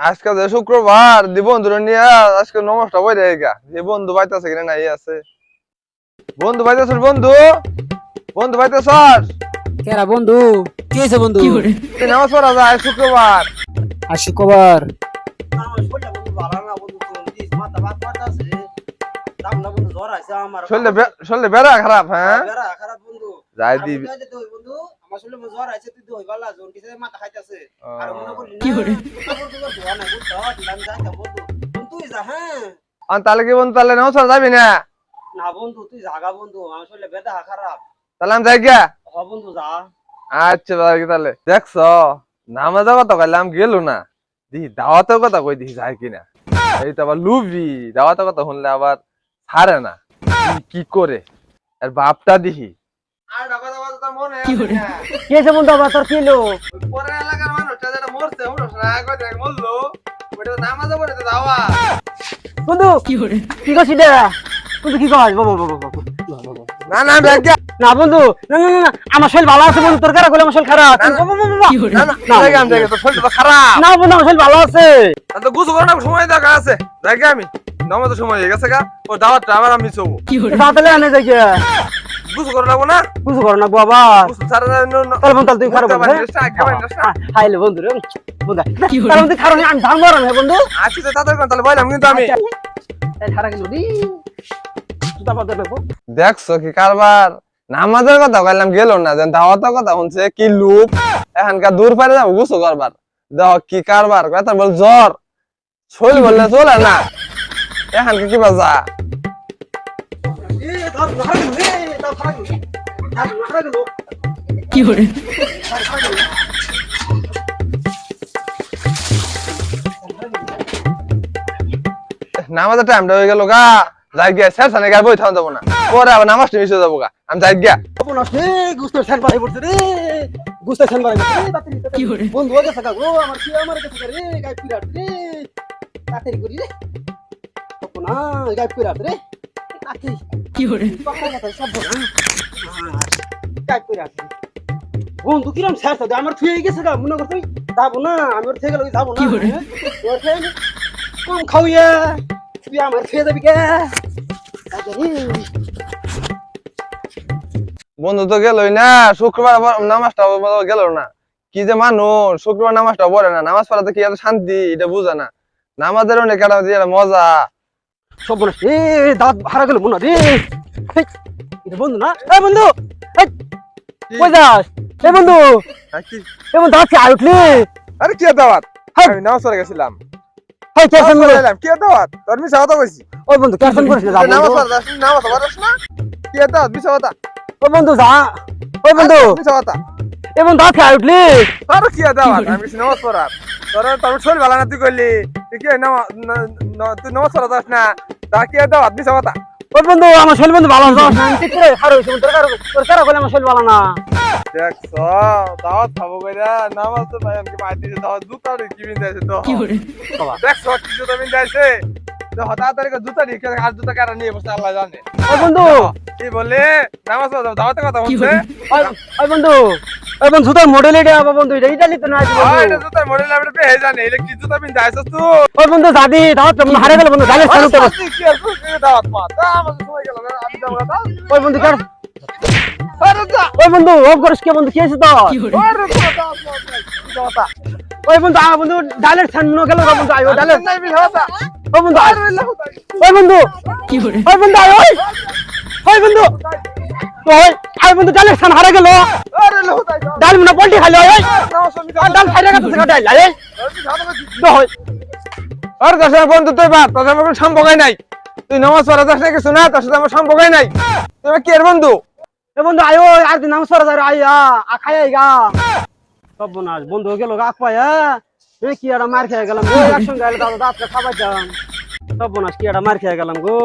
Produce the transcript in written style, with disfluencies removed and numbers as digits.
আজকে যে শুক্রবার দি বন্ধু নিয়ে আজকে নমস্কার বই রেগা যে বন্ধু বাইতেছে কিনা নাই আছে বন্ধু বাইতেছ বন্ধু বন্ধু বাইতেছ কেরা বন্ধু? কি হয়েছে বন্ধু? তুই নামাজ পড়া যায় শুক্রবার আর শুক্রবার শরীরে বেড়া খারাপ হ্যাঁ যাই দিবি তাহলে কি বন্ধু তাহলে নামাজ পড়া যাবি না না বন্ধু তুই জাগা বন্ধু আমার শরীরে বেদা খারাপ। তাহলে আমি যাই গিয়া হ বন্ধু যা। আচ্ছা তাহলে দেখছ নামাজের কথা কইলাম গেল না দিহি দাওয়াতের কথা কই দিহি যায় কিনা এই তো আবার লুবি দাওয়াতের কথা শুনলে আবার ছাড়ে না কি করে আর বাপটা দিহি আর ঢাকা দাওয়া তো মনে কি হয়েছে বন্ধু? আবার তোর কি হলো? পরের এলাকার মানুষটা যেটা মরছে না কই দেখ বললো ওটা নামাজে পড়ে তো দাওয়া বন্ধু কি করছিস রে? বন্ধু কি কস? না না ব্যাগ না বন্ধু, না না না, আমার শরীর ভালো আছে বন্ধু। তোর কারা কইলে আমার শরীর খারাপ? না না জায়গা তো শরীরটা খারাপ না বন্ধু, আমার শরীর ভালো আছে। তো গুছু করার সময় দেখা আছে জায়গা আমি নামাজের সময় হয়ে গেছে গা ও দাওয়াতটা আবার আমি মিস হবো তাহলে আনে যাই গুছু করা লাগবো না বুঝু করো না বাবা। গুছু ছাড়া তাহলে বন্ধু তুই খারাপ হাইলে বন্ধু রে বন্ধু তাহলে বন্ধু খারাপ আমি ধান মারাম হে বন্ধু। আচ্ছা তাদের তাহলে বললাম কিন্তু আমি খারাপ কিন্তু দি জুতা পাতে নেবো। দেখছো কি কারবার নামাজের কথা কইলাম গেল না যেন দাওয়াতের কথা শুনছে কি লুপ এখানকার দূর পারে যাবো গুছু করবার দেখো কি কারবার কথা বল জ্বর শরীর বললে চলে না এখানকে কি বাজা কি করে নামাজের টাইমটা হয়ে গেল গা যাই গিয়া স্যার সানে গা বই থাম যাবো না পরে আবার নামাজ মিস হয়ে যাবো গা আমি যাই গিয়া গুস্ত সেন পাই পড়ছে রে গুস্ত সেন পাই কি করে বন্ধু ওকে থাকা গো আমার কি আমার কাছে রে গাই পিরাট রে তাড়াতাড়ি করি রে না গাই পিরাট রে তাড়াতাড়ি কি করে কথা কথা সব না গাই পিরাট বন্ধু কিরম শেষ হবে আমার থুয়ে গেছে গা মনে করতে যাবো না আমি ওর থেকে যাবো না কি করে ওর থেকে কম খাওয়া তুই আমার খেয়ে যাবি কে বন্ধু তো গেলই না শুক্রবার নামাজটা গেল না কি যে মানুষ শুক্রবার নামাজটা পড়ে না নামাজ পড়াতে কি এত শান্তি এটা বুঝে না নামাজের অনেক একটা মজা সব বলে এ দাঁত হারা গেল মনে রে এটা বন্ধু না এ বন্ধু কই যাস এ বন্ধু এ বন্ধু দাঁত আয় উঠলি আরে কি দাওয়াত আমি নামাজ পড়ে গেছিলাম হাই কেসন করে কি দাওয়াত তোর মিছা কথা কইছি ওই বন্ধু কেসন করিস না নামাজ পড়াস না কি দাওয়াত মিছা কথা ওই বন্ধু যা ওই বন্ধু মিছা কথা এ বন্ধু দাঁত আয় উঠলি আরে কি দাওয়াত আমি নামাজ পড়ার তোর শরীর ভালো না তুই কইলি তুই কি তুই নামাজ পড়া যাস না তা কি দাওয়াত মিছা কথা ওই বন্ধু আমার শরীর বন্ধু ভালো না আমি ঠিক করে খারাপ হইছে তোর কারা কইলে আমার শরীর ভালো না দেখছো দাওয়াত খাবো কইরা নামাজ তো ভাই আমাকে মাই দিছে দাওয়াত জুতা কি বিন দিয়েছে তো কি করে দেখছো কি জুতা বিন দিয়েছে তো হঠাৎ করে জুতা নিয়ে আর জুতা কারা নিয়ে বসে আল্লাহ জানে ওই বন্ধু কি বলে নামাজ পড়া দাওয়াতের কথা বলছে ওই বন্ধু ওই বন্ধু জুতার মডেল এটা বাবা বন্ধু এটা ইতালি তো না এটা জুতার মডেল আমরা পেয়ে জানে এটা কি জুতা বিন দিয়েছিস তুই ওই বন্ধু দাদি দাওয়াত হারে গেল বন্ধু জানিস কেন তো কি আর দাওয়াত মা তা আমাদের সময় গেল আমি যাবো না ওই বন্ধু কার আরে যা ওই বন্ধু অফ করিস কে বন্ধু কি আছে তো আরে দাওয়াত ওই বন্ধু আমার বন্ধু ডালের ছান্ন গেল বন্ধু আইও ডালের নাই বিল হতা ওই বন্ধু ওই বন্ধু কি করে ওই বন্ধু আয় ওই বন্ধু ওই আই বন্ধু ডালের ছান হারা গেল আরে লহতা ডাল মনে পল্টি খাইলো ওই ডাল খাইরা গেছে ডাল আরে তো হয় আর কাছে বন্ধু তুই বাদ তোর আমার কোনো সম্পর্কই নাই তুই নামাজ পড়া যাস না কিছু না তোর সাথে আমার সম্পর্কই নাই তুমি কি এর বন্ধু এ বন্ধু আয়ো আর দিন নাম সরা যায় আইয়া আখাই আইগা সব বনাস বন্ধু গেল গা পায়া এ কি একটা মার খেয়ে গেলাম গো একসঙ্গে আইলে দাদা দাঁত খাবার যাম সব বনাস কি একটা মার খেয়ে গেলাম গো।